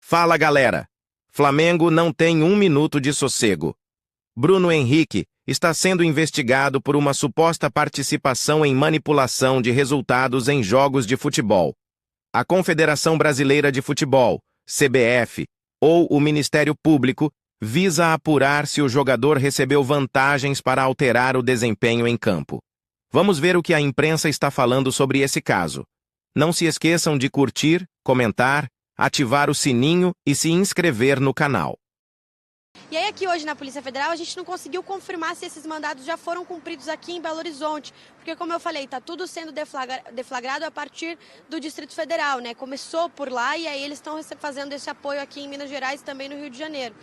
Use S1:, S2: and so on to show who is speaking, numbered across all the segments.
S1: Fala, galera! Flamengo não tem um minuto de sossego. Bruno Henrique está sendo investigado por uma suposta participação em manipulação de resultados em jogos de futebol. A Confederação Brasileira de Futebol, CBF, ou o Ministério Público, visa apurar se o jogador recebeu vantagens para alterar o desempenho em campo. Vamos ver o que a imprensa está falando sobre esse caso. Não se esqueçam de curtir, comentar, ativar o sininho e se inscrever no canal.
S2: E aí aqui hoje na Polícia Federal a gente não conseguiu confirmar se esses mandados já foram cumpridos aqui em Belo Horizonte, porque como eu falei, está tudo sendo deflagrado a partir do Distrito Federal, né? Começou por lá e aí eles estão fazendo esse apoio aqui em Minas Gerais e também no Rio de Janeiro.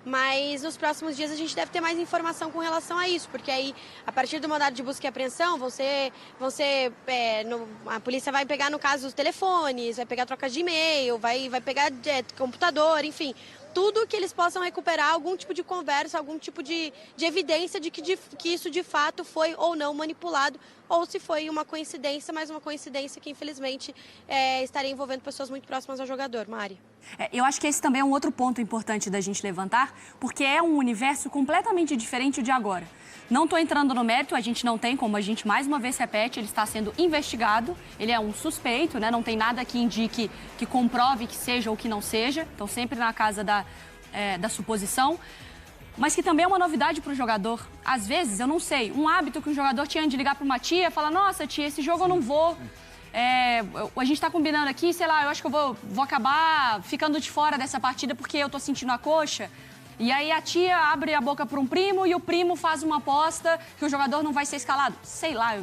S2: Mas nos próximos dias a gente deve ter mais informação com relação a isso, porque aí, a partir do mandado de busca e apreensão, a polícia vai pegar, no caso, os telefones, vai pegar trocas de e-mail, vai pegar computador, enfim, tudo que eles possam recuperar, algum tipo de conversa, algum tipo de evidência de que isso de fato foi ou não manipulado, ou se foi uma coincidência, mas uma coincidência que infelizmente estaria envolvendo pessoas muito próximas ao jogador. Mari.
S3: Eu acho que esse também é um outro ponto importante da gente levantar, porque é um universo completamente diferente de agora. Não estou entrando no mérito, a gente não tem, como a gente mais uma vez repete, ele está sendo investigado, ele é um suspeito, né? Não tem nada que indique, que comprove que seja ou que não seja, então sempre na casa da suposição, mas que também é uma novidade para o jogador. Às vezes, eu não sei, um hábito que um jogador tinha de ligar para uma tia e falar, nossa tia, esse jogo eu não vou... a gente está combinando aqui, sei lá, eu acho que eu vou acabar ficando de fora dessa partida porque eu tô sentindo a coxa. E aí a tia abre a boca para um primo e o primo faz uma aposta que o jogador não vai ser escalado. Sei lá,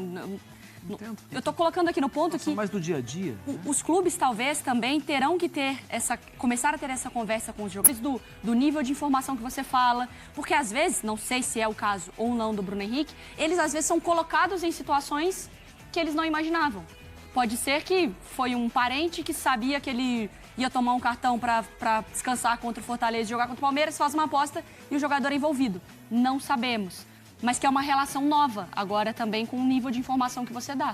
S3: eu tô colocando aqui no ponto que...
S4: mais do dia a dia.
S3: Os clubes talvez também terão que começar a ter essa conversa com os jogadores do nível de informação que você fala. Porque às vezes, não sei se é o caso ou não do Bruno Henrique, eles às vezes são colocados em situações que eles não imaginavam. Pode ser que foi um parente que sabia que ele ia tomar um cartão para descansar contra o Fortaleza e jogar contra o Palmeiras, faz uma aposta e o jogador é envolvido. Não sabemos. Mas que é uma relação nova, agora também com o nível de informação que você dá.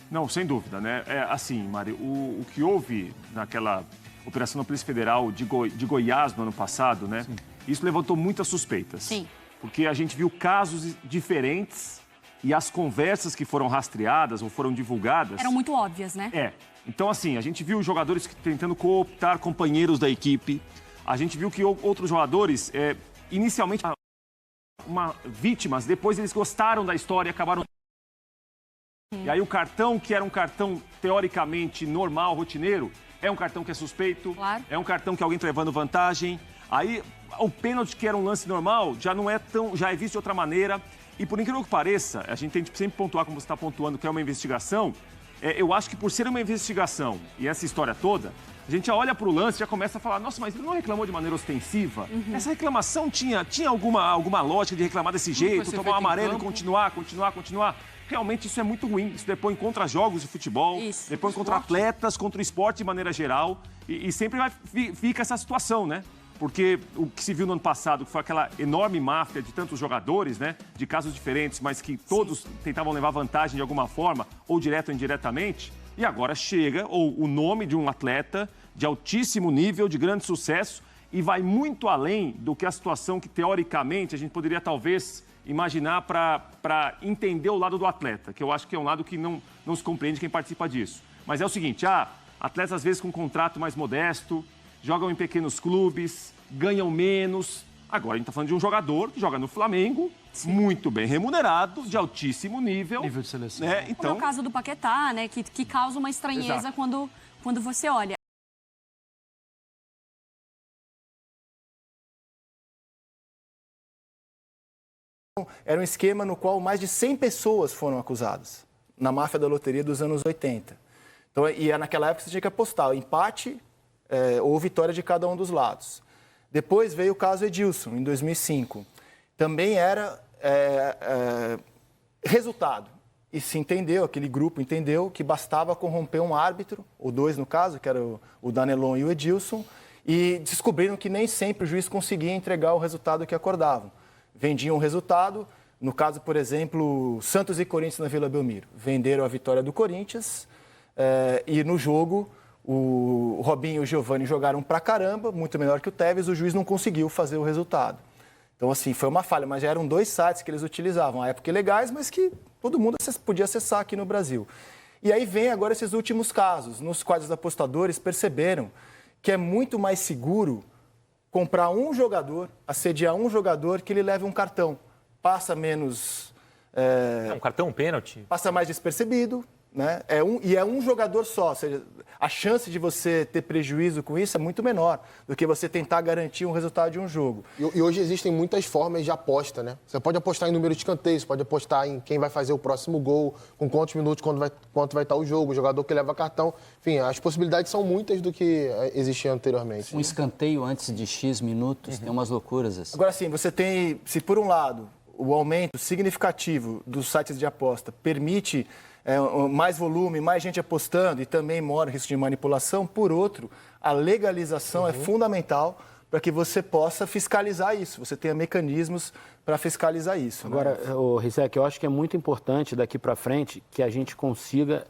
S4: Não, sem dúvida, né? Assim, Mari, o que houve naquela operação da Polícia Federal de Goiás no ano passado, né? Sim. Isso levantou muitas suspeitas.
S3: Sim.
S4: Porque a gente viu casos diferentes e as conversas que foram rastreadas ou foram divulgadas...
S3: eram muito óbvias, né?
S4: Então, assim, a gente viu jogadores tentando cooptar companheiros da equipe. A gente viu que outros jogadores, inicialmente, vítimas, depois eles gostaram da história e acabaram... E aí o cartão, que era um cartão teoricamente normal, rotineiro, é um cartão que é suspeito,
S3: claro.
S4: É um cartão que alguém está levando vantagem. Aí o pênalti, que era um lance normal, já é visto de outra maneira. E por incrível que pareça, a gente tem que sempre pontuar, como você está pontuando, que é uma investigação. Eu acho que por ser uma investigação e essa história toda, a gente já olha para o lance e já começa a falar, nossa, mas ele não reclamou de maneira ostensiva? Uhum. Essa reclamação tinha alguma lógica de reclamar desse jeito, tomar um amarelo e continuar? Realmente isso é muito ruim. Isso depõe contra jogos de futebol, depõe contra atletas, contra o esporte de maneira geral. E sempre fica essa situação, né? Porque o que se viu no ano passado, que foi aquela enorme máfia de tantos jogadores, né? De casos diferentes, mas que todos tentavam levar vantagem de alguma forma, ou direto ou indiretamente. E agora chega o nome de um atleta de altíssimo nível, de grande sucesso, e vai muito além do que a situação que, teoricamente, a gente poderia talvez imaginar para entender o lado do atleta, que eu acho que é um lado que não se compreende quem participa disso. Mas é o seguinte, atletas às vezes com um contrato mais modesto, jogam em pequenos clubes, ganham menos. Agora a gente está falando de um jogador que joga no Flamengo, muito bem remunerado, de altíssimo nível.
S5: Nível de seleção.
S4: Né? Então...
S3: Como é o caso do Paquetá, né? Que causa uma estranheza quando você olha.
S5: Era um esquema no qual mais de 100 pessoas foram acusadas, na máfia da loteria dos anos 80. Então, naquela época você tinha que apostar empate ou vitória de cada um dos lados. Depois veio o caso Edilson, em 2005. Também era resultado. E se entendeu, aquele grupo entendeu que bastava corromper um árbitro, ou dois no caso, que era o Danelon e o Edilson, e descobriram que nem sempre o juiz conseguia entregar o resultado que acordavam. Vendiam o resultado, no caso, por exemplo, Santos e Corinthians na Vila Belmiro. Venderam a vitória do Corinthians e no jogo o Robinho e o Giovani jogaram pra caramba, muito melhor que o Tevez, o juiz não conseguiu fazer o resultado. Então, assim, foi uma falha, mas já eram 2 sites que eles utilizavam, à época ilegais, mas que todo mundo podia acessar aqui no Brasil. E aí vem agora esses últimos casos, nos quais os apostadores perceberam que é muito mais seguro comprar um jogador, assediar um jogador, que ele leve um cartão. Passa menos...
S6: Um cartão, um pênalti?
S5: Passa mais despercebido, né? É um jogador só, ou seja, a chance de você ter prejuízo com isso é muito menor do que você tentar garantir um resultado de um jogo.
S7: E hoje existem muitas formas de aposta, né? Você pode apostar em número de escanteios, pode apostar em quem vai fazer o próximo gol, com quantos minutos, quanto vai estar o jogo, o jogador que leva cartão. Enfim, as possibilidades são muitas do que existia anteriormente.
S8: Um escanteio antes de X minutos, tem umas loucuras assim.
S5: Agora sim, você tem, se por um lado o aumento significativo dos sites de aposta permite mais volume, mais gente apostando e também mora o risco de manipulação, por outro, a legalização é fundamental para que você possa fiscalizar isso, você tenha mecanismos para fiscalizar isso.
S9: Agora, Rizek, eu acho que é muito importante daqui para frente que a gente consiga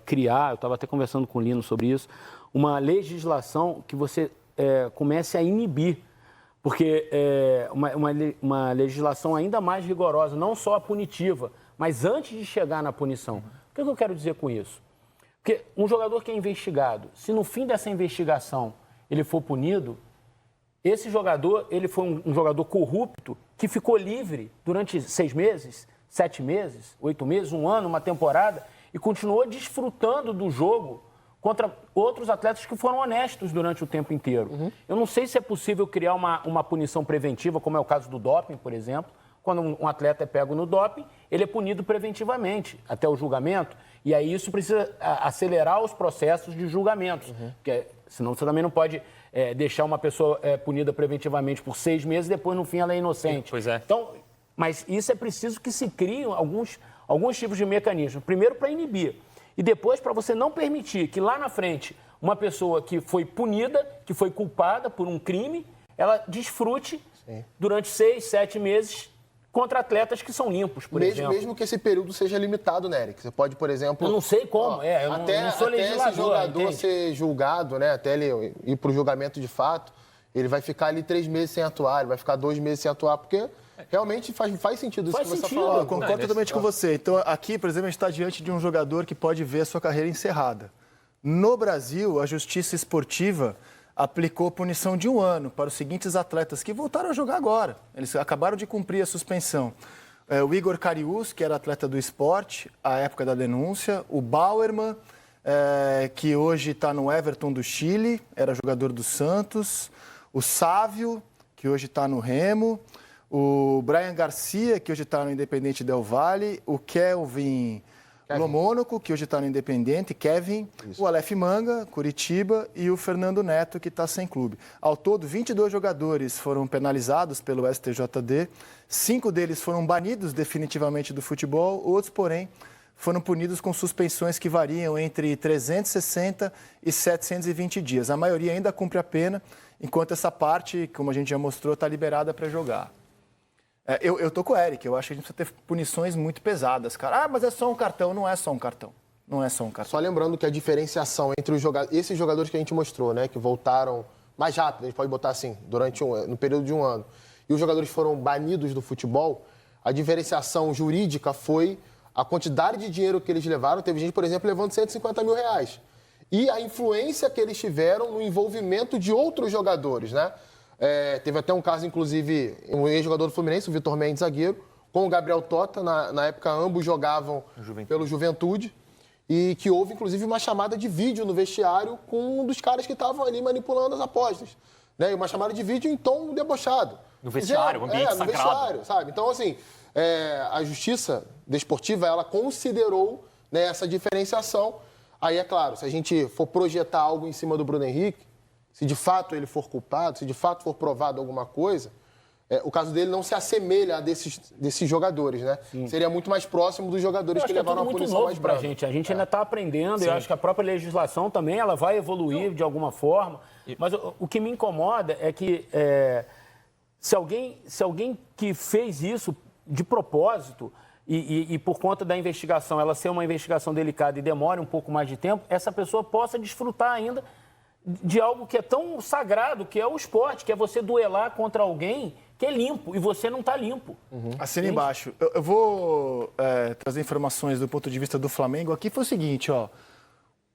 S9: criar, eu estava até conversando com o Lino sobre isso, uma legislação que você comece a inibir, porque uma legislação ainda mais rigorosa, não só a punitiva, mas antes de chegar na punição. O que eu quero dizer com isso? Porque um jogador que é investigado, se no fim dessa investigação ele for punido, esse jogador, ele foi um jogador corrupto que ficou livre durante 6 meses, 7 meses, 8 meses, 1 ano, uma temporada, e continuou desfrutando do jogo contra outros atletas que foram honestos durante o tempo inteiro. Eu não sei se é possível criar uma punição preventiva, como é o caso do doping, por exemplo. Quando um atleta é pego no doping, ele é punido preventivamente até o julgamento. E aí isso precisa acelerar os processos de julgamentos. Porque, senão você também não pode deixar uma pessoa punida preventivamente por 6 meses e depois, no fim, ela é inocente.
S6: Pois é.
S9: Então, mas isso é preciso que se criem alguns tipos de mecanismos. Primeiro, para inibir. E depois, para você não permitir que lá na frente uma pessoa que foi punida, que foi culpada por um crime, ela desfrute durante 6, 7 meses contra atletas que são limpos, por exemplo.
S7: Mesmo que esse período seja limitado, né, Eric? Você pode, por exemplo...
S9: Eu não sei como, eu não sou legislador.
S7: Até esse jogador
S9: entende?
S7: ser julgado, né, até ele ir para o julgamento de fato, ele vai ficar ali 3 meses sem atuar, ele vai ficar 2 meses sem atuar, porque realmente faz sentido isso que você está falando.
S5: Eu concordo totalmente com você. Então, aqui, por exemplo, a gente está diante de um jogador que pode ver a sua carreira encerrada. No Brasil, a Justiça Esportiva aplicou punição de 1 ano para os seguintes atletas que voltaram a jogar agora. Eles acabaram de cumprir a suspensão. O Igor Cariús, que era atleta do esporte à época da denúncia. O Bauerman, que hoje está no Everton do Chile, era jogador do Santos. O Sávio, que hoje está no Remo. O Brian Garcia, que hoje está no Independente Del Valle. O Kelvin Lomônaco, que hoje está no Independente, Kevin, o Aleph Manga, Curitiba, e o Fernando Neto, que está sem clube. Ao todo, 22 jogadores foram penalizados pelo STJD, 5 deles foram banidos definitivamente do futebol, outros, porém, foram punidos com suspensões que variam entre 360 e 720 dias. A maioria ainda cumpre a pena, enquanto essa parte, como a gente já mostrou, está liberada para jogar. Eu tô com o Eric, eu acho que a gente precisa ter punições muito pesadas, cara. Mas é só um cartão, não é só um cartão. Não é só um cartão.
S7: Só lembrando que a diferenciação entre esses jogadores que a gente mostrou, né, que voltaram mais rápido, a gente pode botar assim, no período de 1 ano, e os jogadores foram banidos do futebol, a diferenciação jurídica foi a quantidade de dinheiro que eles levaram. Teve gente, por exemplo, levando 150 mil reais. E a influência que eles tiveram no envolvimento de outros jogadores, né? Teve até um caso, inclusive, um ex-jogador do Fluminense, o Vitor Mendes, zagueiro, com o Gabriel Tota. Na época, ambos jogavam pelo Juventude. E que houve, inclusive, uma chamada de vídeo no vestiário com um dos caras que estavam ali manipulando as apostas. Né? E uma chamada de vídeo em tom debochado.
S6: No vestiário, ambiente sagrado.
S7: Vestiário, sabe? Então, assim, a Justiça Desportiva, ela considerou, né, essa diferenciação. Aí, é claro, se a gente for projetar algo em cima do Bruno Henrique, se de fato ele for culpado, se de fato for provado alguma coisa, o caso dele não se assemelha a desses jogadores, né? Sim. Seria muito mais próximo dos jogadores que levaram a punição mais branda.
S9: A gente ainda está aprendendo. Eu acho que a própria legislação também ela vai evoluir de alguma forma. Mas o que me incomoda é que se alguém que fez isso de propósito e por conta da investigação, ela ser uma investigação delicada e demore um pouco mais de tempo, essa pessoa possa desfrutar ainda de algo que é tão sagrado, que é o esporte, que é você duelar contra alguém que é limpo, e você não está limpo.
S5: Assina embaixo. Eu vou trazer informações do ponto de vista do Flamengo. Aqui foi o seguinte, ó.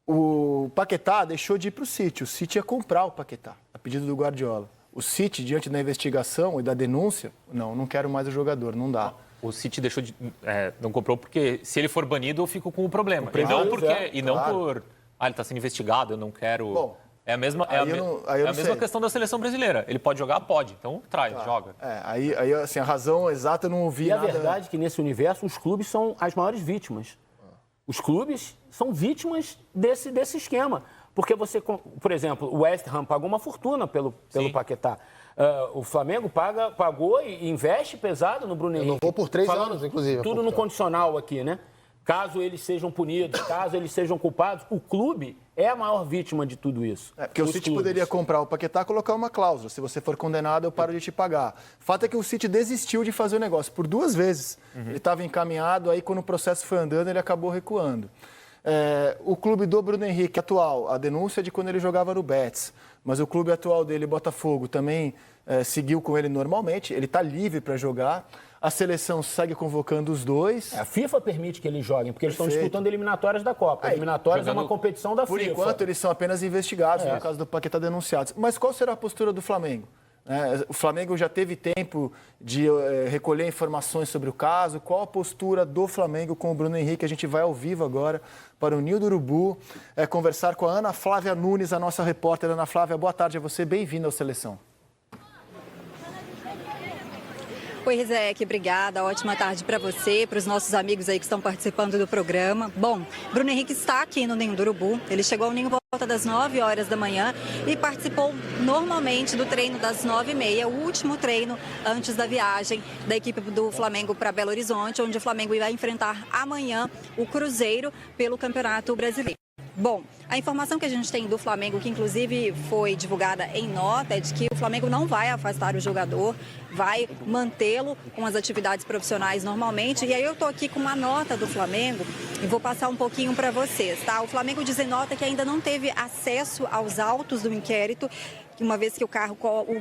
S5: O Paquetá deixou de ir para o City. O City ia comprar o Paquetá, a pedido do Guardiola. O City, diante da investigação e da denúncia, não quero mais o jogador, não dá.
S6: O City deixou de... não comprou porque se ele for banido, eu fico com o problema.
S5: Ele
S6: está sendo investigado, eu não quero...
S5: Bom,
S6: é a mesma questão da seleção brasileira. Ele pode jogar? Pode. Então traz, joga.
S5: Aí assim, a razão exata eu não ouvi nada.
S9: E a verdade é que nesse universo os clubes são as maiores vítimas. Os clubes são vítimas desse esquema. Porque você, por exemplo, o West Ham pagou uma fortuna pelo Paquetá. O Flamengo pagou e investe pesado no Bruno Henrique.
S7: Eu não vou por 3 anos, inclusive.
S9: Tudo no condicional aqui, né? Caso eles sejam punidos, caso eles sejam culpados, o clube é a maior vítima de tudo isso.
S5: Porque o City poderia comprar o Paquetá e colocar uma cláusula. Se você for condenado, eu paro de te pagar. O fato é que o City desistiu de fazer o negócio por 2 vezes. Ele estava encaminhado, aí quando o processo foi andando, ele acabou recuando. O clube do Bruno Henrique atual, a denúncia é de quando ele jogava no Betis, mas o clube atual dele, Botafogo, também seguiu com ele normalmente, ele está livre para jogar. A seleção segue convocando os dois.
S9: A FIFA permite que eles joguem, porque eles estão disputando eliminatórias da Copa. Eliminatórias é uma competição da FIFA.
S5: Por enquanto, eles são apenas investigados, no caso do Paquetá, denunciados. Mas qual será a postura do Flamengo? O Flamengo já teve tempo de recolher informações sobre o caso. Qual a postura do Flamengo com o Bruno Henrique? A gente vai ao vivo agora para o Ninho do Urubu conversar com a Ana Flávia Nunes, a nossa repórter. Ana Flávia, boa tarde a você. Bem-vinda ao Seleção.
S10: Oi, Rizek, obrigada. Ótima tarde para você, para os nossos amigos aí que estão participando do programa. Bom, Bruno Henrique está aqui no Ninho do Urubu. Ele chegou ao Ninho por volta das 9 horas da manhã e participou normalmente do treino das 9h30, o último treino antes da viagem da equipe do Flamengo para Belo Horizonte, onde o Flamengo vai enfrentar amanhã o Cruzeiro pelo Campeonato Brasileiro. Bom, a informação que a gente tem do Flamengo, que inclusive foi divulgada em nota, é de que o Flamengo não vai afastar o jogador, vai mantê-lo com as atividades profissionais normalmente. E aí eu estou aqui com uma nota do Flamengo e vou passar um pouquinho para vocês, tá? O Flamengo diz em nota que ainda não teve acesso aos autos do inquérito, uma vez que o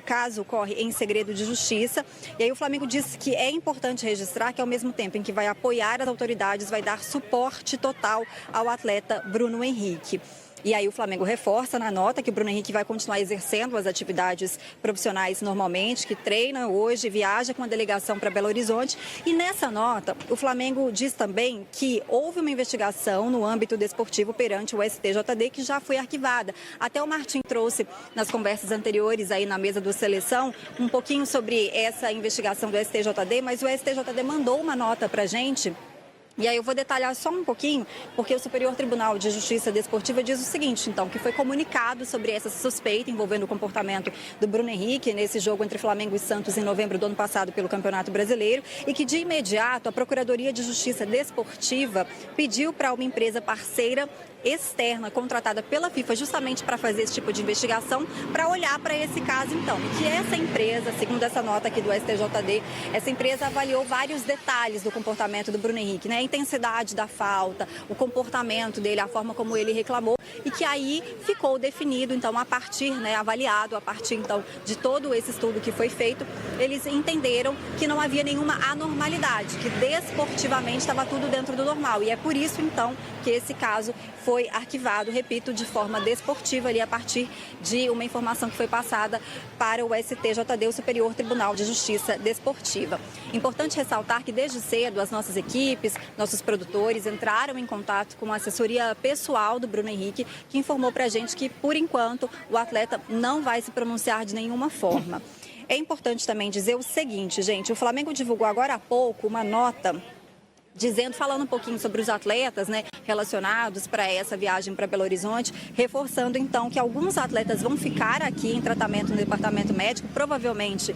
S10: caso corre em segredo de justiça. E aí o Flamengo disse que é importante registrar que, ao mesmo tempo em que vai apoiar as autoridades, vai dar suporte total ao atleta Bruno Henrique. E aí o Flamengo reforça na nota que o Bruno Henrique vai continuar exercendo as atividades profissionais normalmente, que treina hoje, viaja com a delegação para Belo Horizonte. E nessa nota, o Flamengo diz também que houve uma investigação no âmbito desportivo perante o STJD que já foi arquivada. Até o Martim trouxe nas conversas anteriores aí na mesa do Seleção um pouquinho sobre essa investigação do STJD, mas o STJD mandou uma nota para a gente. E aí eu vou detalhar só um pouquinho, porque o Superior Tribunal de Justiça Desportiva diz o seguinte, então, que foi comunicado sobre essa suspeita envolvendo o comportamento do Bruno Henrique nesse jogo entre Flamengo e Santos em novembro do ano passado pelo Campeonato Brasileiro e que, de imediato, a Procuradoria de Justiça Desportiva pediu para uma empresa parceira externa contratada pela FIFA justamente para fazer esse tipo de investigação, para olhar para esse caso, então. E que essa empresa, segundo essa nota aqui do STJD, essa empresa avaliou vários detalhes do comportamento do Bruno Henrique, né? A intensidade da falta, o comportamento dele, a forma como ele reclamou, e que aí ficou definido, então, a partir, né, avaliado, a partir, então, de todo esse estudo que foi feito, eles entenderam que não havia nenhuma anormalidade, que desportivamente estava tudo dentro do normal. E é por isso, então, que esse caso foi arquivado, repito, de forma desportiva ali a partir de uma informação que foi passada para o STJD, o Superior Tribunal de Justiça Desportiva. Importante ressaltar que desde cedo as nossas equipes, nossos produtores entraram em contato com a assessoria pessoal do Bruno Henrique, que informou para a gente que, por enquanto, o atleta não vai se pronunciar de nenhuma forma. É importante também dizer o seguinte, gente, o Flamengo divulgou agora há pouco uma nota falando um pouquinho sobre os atletas, né, relacionados para essa viagem para Belo Horizonte, reforçando então que alguns atletas vão ficar aqui em tratamento no departamento médico, provavelmente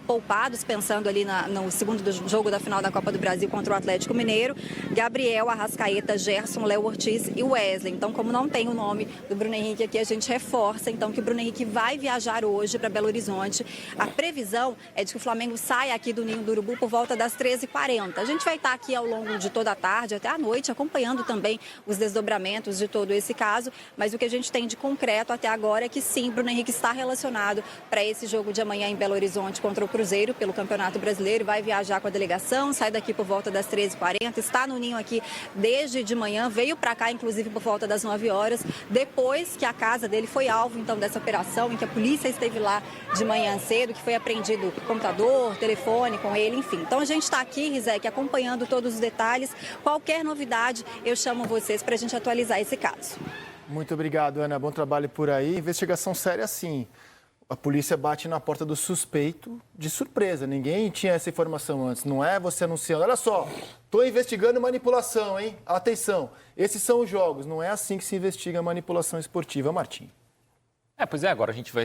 S10: poupados, pensando ali no segundo jogo da final da Copa do Brasil contra o Atlético Mineiro, Gabriel, Arrascaeta, Gerson, Léo Ortiz e Wesley. Então, como não tem o nome do Bruno Henrique aqui, a gente reforça então que o Bruno Henrique vai viajar hoje para Belo Horizonte. A previsão é de que o Flamengo saia aqui do Ninho do Urubu por volta das 13h40. A gente vai estar aqui ao longo longo de toda a tarde, até a noite, acompanhando também os desdobramentos de todo esse caso. Mas o que a gente tem de concreto até agora é que sim, Bruno Henrique está relacionado para esse jogo de amanhã em Belo Horizonte contra o Cruzeiro pelo Campeonato Brasileiro. Vai viajar com a delegação, sai daqui por volta das 13h40, está no ninho aqui desde de manhã, veio para cá inclusive por volta das 9 horas, depois que a casa dele foi alvo então dessa operação, em que a polícia esteve lá de manhã cedo, que foi apreendido computador, telefone com ele, enfim. Então a gente está aqui, Rizek, acompanhando todos os detalhes. Qualquer novidade, eu chamo vocês para a gente atualizar esse caso.
S5: Muito obrigado, Ana. Bom trabalho por aí. Investigação séria, sim. A polícia bate na porta do suspeito de surpresa. Ninguém tinha essa informação antes. Não é você anunciando, olha só, estou investigando manipulação, hein? Atenção, esses são os jogos. Não é assim que se investiga manipulação esportiva, Martim.
S6: Pois é, agora a gente vai...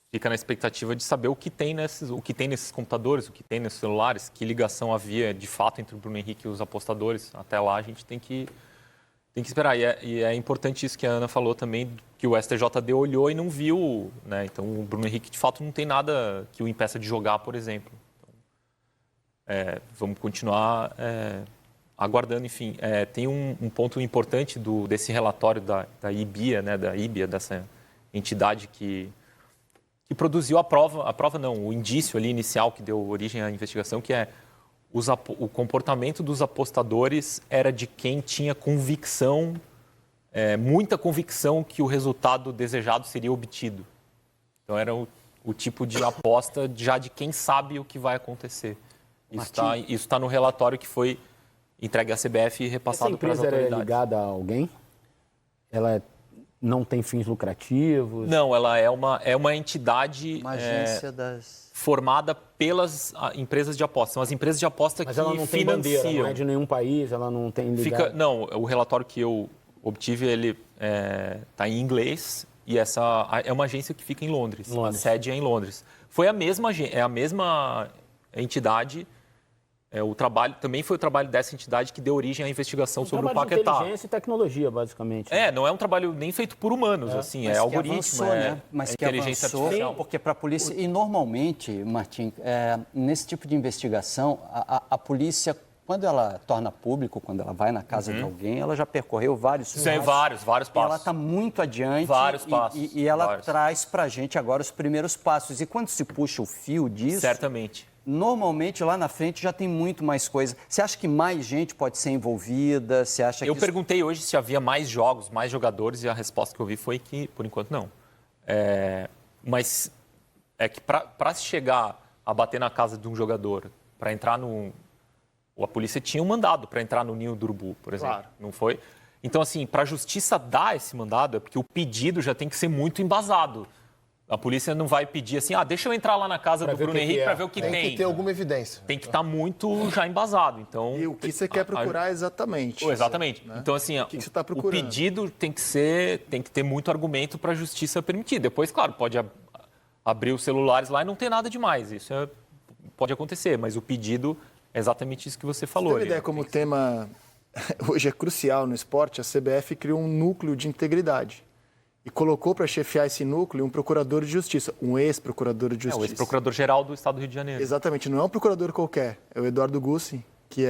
S6: Fica na expectativa de saber o que tem nesses computadores, o que tem nesses celulares, que ligação havia de fato entre o Bruno Henrique e os apostadores. Até lá a gente tem que esperar. E é importante isso que a Ana falou também, que o STJD olhou e não viu, né? Então o Bruno Henrique de fato não tem nada que o impeça de jogar, por exemplo. Então, vamos continuar aguardando, enfim. Tem um ponto importante desse relatório da IBIA, né? Da IBIA, dessa entidade que produziu o indício ali inicial que deu origem à investigação, que é o comportamento dos apostadores era de quem tinha convicção, muita convicção que o resultado desejado seria obtido. Então era o tipo de aposta já de quem sabe o que vai acontecer. Isso está no relatório que foi entregue à CBF e repassado para as autoridades.
S9: Essa empresa é ligada a alguém? Ela não tem fins lucrativos?
S6: Não, ela é uma entidade
S8: uma agência
S6: formada pelas empresas de aposta. São as empresas de aposta que financiam. Mas ela não tem bandeira,
S9: não é de nenhum país, ela não tem ligado...
S6: Não, o relatório que eu obtive, ele está em inglês e essa é uma agência que fica em Londres. A sede é em Londres. Foi a mesma entidade... também foi o trabalho dessa entidade que deu origem à investigação sobre o Paquetá.
S9: Inteligência e tecnologia, basicamente.
S6: Não é um trabalho nem feito por humanos, assim, é algoritmo,
S8: né? Mas que
S6: inteligência artificial.
S8: Porque para a polícia, e normalmente, Martim, nesse tipo de investigação, a polícia, quando ela torna público, quando ela vai na casa de alguém, ela já percorreu vários passos.
S6: Vários passos.
S8: Ela está muito adiante.
S6: Vários passos.
S8: E ela traz para a gente agora os primeiros passos. E quando se puxa o fio disso...
S6: Certamente.
S8: Normalmente, lá na frente, já tem muito mais coisa. Você acha que mais gente pode ser envolvida? Você acha que...
S6: Eu perguntei hoje se havia mais jogos, mais jogadores, e a resposta que eu vi foi que, por enquanto, não. Mas é que para se chegar a bater na casa de um jogador, para entrar no... A polícia tinha um mandado para entrar no ninho do urubu, por exemplo. Claro. Não foi? Então, assim, para a justiça dar esse mandado, é porque o pedido já tem que ser muito embasado. A polícia não vai pedir assim, deixa eu entrar lá na casa do Bruno Henrique para ver o que tem.
S7: Tem que ter alguma evidência.
S6: Tem que estar muito já embasado. Então,
S5: e o que você quer procurar exatamente.
S6: Exatamente. Né? Então, assim,
S5: o que você está procurando?
S6: O pedido tem que ter muito argumento para a justiça permitir. Depois, claro, pode abrir os celulares lá e não ter nada demais. Isso pode acontecer, mas o pedido é exatamente isso que você falou.
S5: Você tem uma ideia como o tema hoje é crucial no esporte? A CBF criou um núcleo de integridade. E colocou para chefiar esse núcleo um procurador de justiça, um ex-procurador de justiça.
S6: O ex-procurador-geral do Estado do Rio de Janeiro.
S5: Exatamente, não é um procurador qualquer, é o Eduardo Gussi, que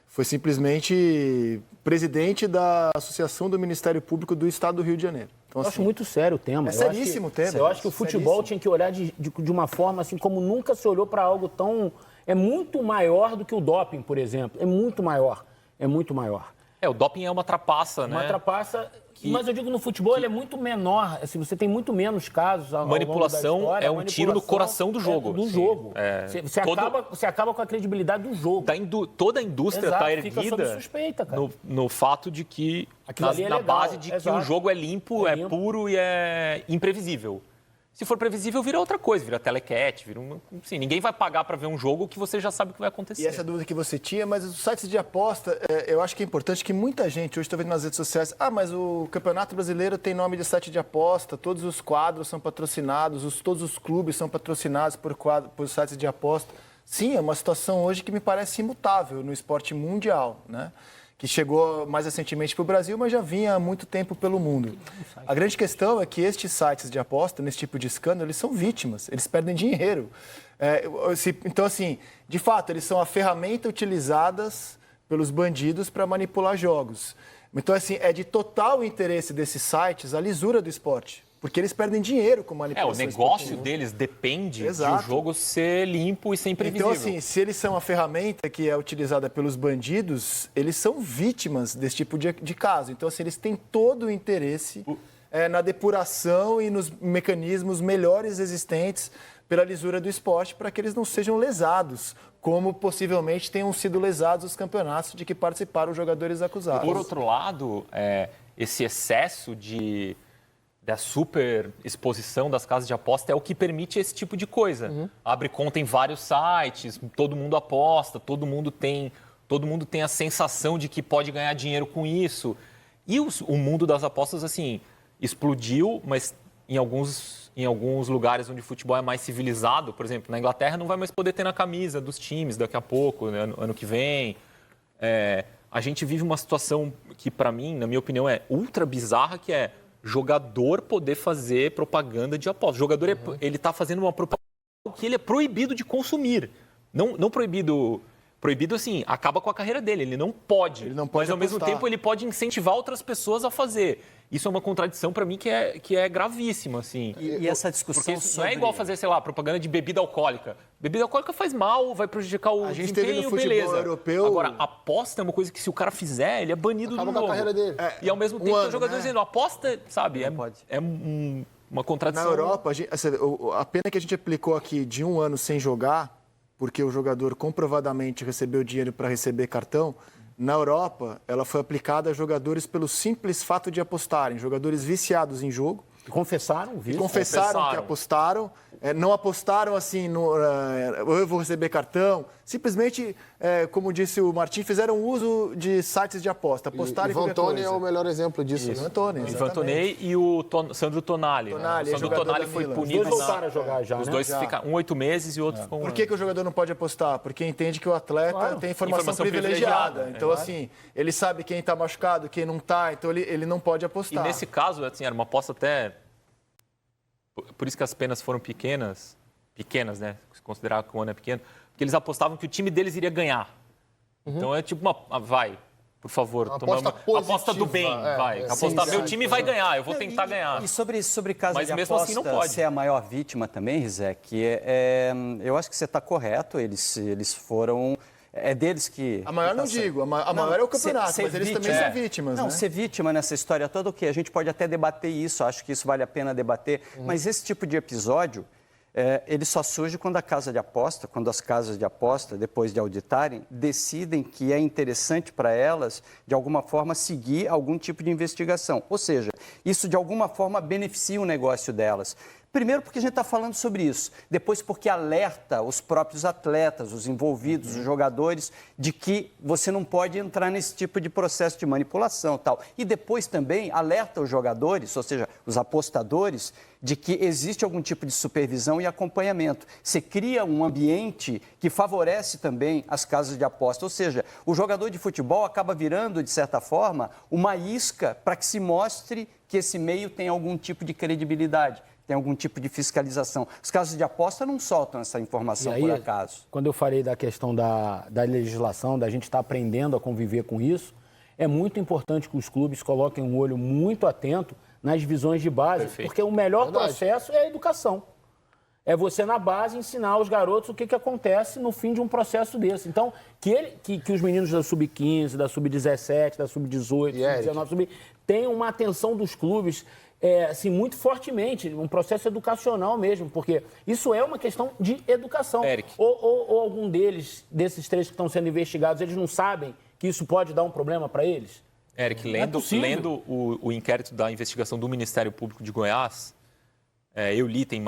S5: foi simplesmente presidente da Associação do Ministério Público do Estado do Rio de Janeiro. Então,
S9: eu acho muito sério o tema.
S5: É seríssimo o tema.
S9: Eu acho que o futebol tinha que olhar de uma forma assim como nunca se olhou para algo tão... É muito maior do que o doping, por exemplo. É muito maior.
S6: O doping é uma trapaça, né?
S9: Uma trapaça... Mas eu digo, no futebol ele é muito menor, assim, você tem muito menos casos ao
S6: manipulação
S9: longo da história.
S6: É um tiro no coração do jogo.
S9: Você acaba com a credibilidade do jogo.
S6: Toda a indústria está erguida
S9: fica sob suspeita, cara.
S6: No fato de que, na base de que o jogo é limpo, é puro e é imprevisível. Se for previsível, vira outra coisa, vira telecat, assim, ninguém vai pagar para ver um jogo que você já sabe o que vai acontecer.
S5: E essa dúvida que você tinha, mas os sites de aposta, eu acho que é importante que muita gente, hoje estou vendo nas redes sociais, mas o Campeonato Brasileiro tem nome de site de aposta, todos os quadros são patrocinados, todos os clubes são patrocinados por sites de aposta. Sim, é uma situação hoje que me parece imutável no esporte mundial, né? que chegou mais recentemente para o Brasil, mas já vinha há muito tempo pelo mundo. A grande questão é que estes sites de aposta, nesse tipo de escândalo, eles são vítimas, eles perdem dinheiro. Então, assim, de fato, eles são a ferramenta utilizada pelos bandidos para manipular jogos. Então, assim, é de total interesse desses sites a lisura do esporte. Porque eles perdem dinheiro com manipulação.
S6: O negócio deles depende de o jogo ser limpo e sem previsível.
S5: Então, assim, se eles são a ferramenta que é utilizada pelos bandidos, eles são vítimas desse tipo de caso. Então, assim, eles têm todo o interesse na depuração e nos mecanismos melhores existentes pela lisura do esporte para que eles não sejam lesados, como possivelmente tenham sido lesados os campeonatos de que participaram os jogadores acusados.
S6: Por outro lado, esse excesso da super exposição das casas de aposta é o que permite esse tipo de coisa. Abre conta em vários sites, todo mundo aposta, todo mundo tem a sensação de que pode ganhar dinheiro com isso. E o mundo das apostas, assim, explodiu, mas em alguns lugares onde o futebol é mais civilizado, por exemplo, na Inglaterra não vai mais poder ter na camisa dos times daqui a pouco, né, ano que vem. A gente vive uma situação que, para mim, na minha opinião, é ultra bizarra, que é jogador poder fazer propaganda de aposta. O jogador, ele está fazendo uma propaganda que ele é proibido de consumir. Não proibido... Proibido, assim, acaba com a carreira dele. Ele não pode. Mas, ao mesmo tempo, ele pode incentivar outras pessoas a fazer. Isso é uma contradição, para mim, que é gravíssima, assim.
S8: E essa discussão
S6: porque isso não é igual fazer, sei lá, propaganda de bebida alcoólica. Bebida alcoólica faz mal, vai prejudicar o
S5: desempenho, teve no futebol
S6: beleza.
S5: Europeu...
S6: Agora, aposta é uma coisa que, se o cara fizer, ele é banido do jogo.
S7: Com a carreira dele.
S6: E, ao mesmo tempo, tem jogadores dizendo, aposta, sabe, uma contradição.
S5: Na Europa, a pena que a gente aplicou aqui de 1 ano sem jogar, porque o jogador comprovadamente recebeu dinheiro para receber cartão, na Europa, ela foi aplicada a jogadores pelo simples fato de apostarem, jogadores viciados em jogo.
S9: Confessaram o vício.
S5: Confessaram que apostaram, não apostaram assim, eu vou receber cartão. Simplesmente, como disse o Martim, fizeram uso de sites de aposta. Apostaram em qualquer coisa.
S7: Ivan Toney é o melhor exemplo disso.
S5: Ivan Toney,
S6: Ivan Toney e o Sandro Tonali. O
S5: Sandro
S6: Tonali foi punido.
S9: Os dois voltaram a jogar já,
S6: Os dois ficam 8 meses e o outro ficou 1 ano.
S5: Por que o jogador não pode apostar? Porque entende que o atleta tem informação privilegiada. Então, assim, ele sabe quem está machucado, quem não está, então ele não pode apostar.
S6: E nesse caso, assim, era uma aposta até... Por isso que as penas foram pequenas, né? Se considerar que o ano é pequeno, porque eles apostavam que o time deles iria ganhar. Então é tipo vai, por favor, aposta do bem, vai. Apostar, meu time vai ganhar, eu vou tentar ganhar.
S8: E sobre casa
S6: Mas
S8: de
S6: mesmo
S8: aposta,
S6: assim não pode.
S8: ser a maior vítima também, Rizek, eu acho que você está correto, eles foram... É deles que...
S5: A maior não digo, a maior é o campeonato, mas eles também são vítimas,
S8: Não,
S5: né?
S8: ser vítima nessa história toda, o quê? A gente pode até debater isso, acho que isso vale a pena debater, mas esse tipo de episódio, ele só surge quando as casas de aposta, depois de auditarem, decidem que é interessante para elas, de alguma forma, seguir algum tipo de investigação. Ou seja, isso de alguma forma beneficia o negócio delas. Primeiro porque a gente está falando sobre isso, depois porque alerta os próprios atletas, os envolvidos, os jogadores, de que você não pode entrar nesse tipo de processo de manipulação e tal. E depois também alerta os jogadores, ou seja, os apostadores, de que existe algum tipo de supervisão e acompanhamento. Você cria um ambiente que favorece também as casas de aposta, ou seja, o jogador de futebol acaba virando, de certa forma, uma isca para que se mostre que esse meio tem algum tipo de credibilidade. Tem algum tipo de fiscalização. As casas de aposta não soltam essa informação por acaso.
S9: Quando eu falei da questão da legislação, da gente estar aprendendo a conviver com isso, é muito importante que os clubes coloquem um olho muito atento nas divisões de base, porque o melhor processo é a educação. É você, na base, ensinar aos garotos o que acontece no fim de um processo desse. Então, que os meninos da Sub-15, da Sub-17, da Sub-18, Sub-19, tenham uma atenção dos clubes assim, muito fortemente, um processo educacional mesmo, porque isso é uma questão de educação.
S6: Eric.
S9: Ou algum desses 3 que estão sendo investigados, eles não sabem que isso pode dar um problema para eles?
S6: Eric, lendo o inquérito da investigação do Ministério Público de Goiás, eu li, tem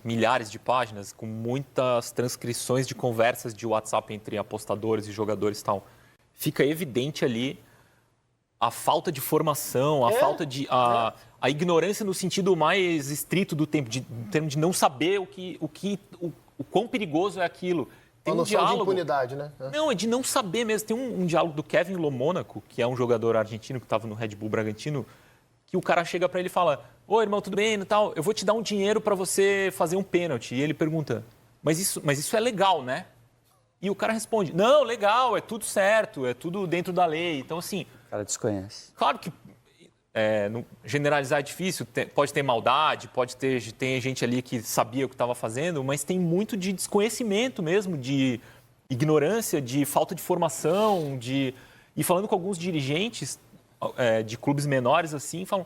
S6: milhares de páginas, com muitas transcrições de conversas de WhatsApp entre apostadores e jogadores e tal. Fica evidente ali a falta de formação, a falta de... A ignorância no sentido mais estrito do tempo, em termos de não saber o quão perigoso é aquilo. tem
S7: Uma
S6: um
S7: noção
S6: diálogo.
S7: de impunidade, né?
S6: Não, é de não saber mesmo. Tem um diálogo do Kevin Lomônaco, que é um jogador argentino que estava no Red Bull Bragantino, que o cara chega para ele e fala: "Oi, irmão, tudo bem e tal? Eu vou te dar um dinheiro para você fazer um pênalti." E ele pergunta: mas isso é legal, né? E o cara responde: "Não, legal, é tudo certo, é tudo dentro da lei." Então, assim...
S8: O cara desconhece.
S6: Claro que generalizar é difícil, pode ter maldade, tem gente ali que sabia o que estava fazendo, mas tem muito de desconhecimento mesmo, de ignorância, de falta de formação, E falando com alguns dirigentes de clubes menores, assim, falam...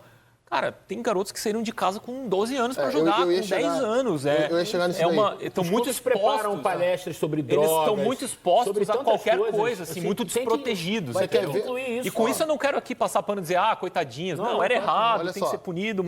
S6: Cara, tem garotos que saíram de casa com 12 anos para jogar, com 10 anos.
S7: Eu ia chegar nisso
S6: Estão
S9: Os
S6: muito
S9: clubes
S6: expostos.
S9: preparam palestras sobre drogas.
S6: Eles estão muito expostos
S9: sobre
S6: a
S9: tantas
S6: qualquer
S9: coisas,
S6: coisa, assim, muito
S9: tem que-
S6: desprotegidos.
S9: Vai ter que
S6: entendeu?
S9: incluir isso.
S6: E com isso eu não quero aqui passar pano e dizer, coitadinhos. Não, era errado, tem que ser punido.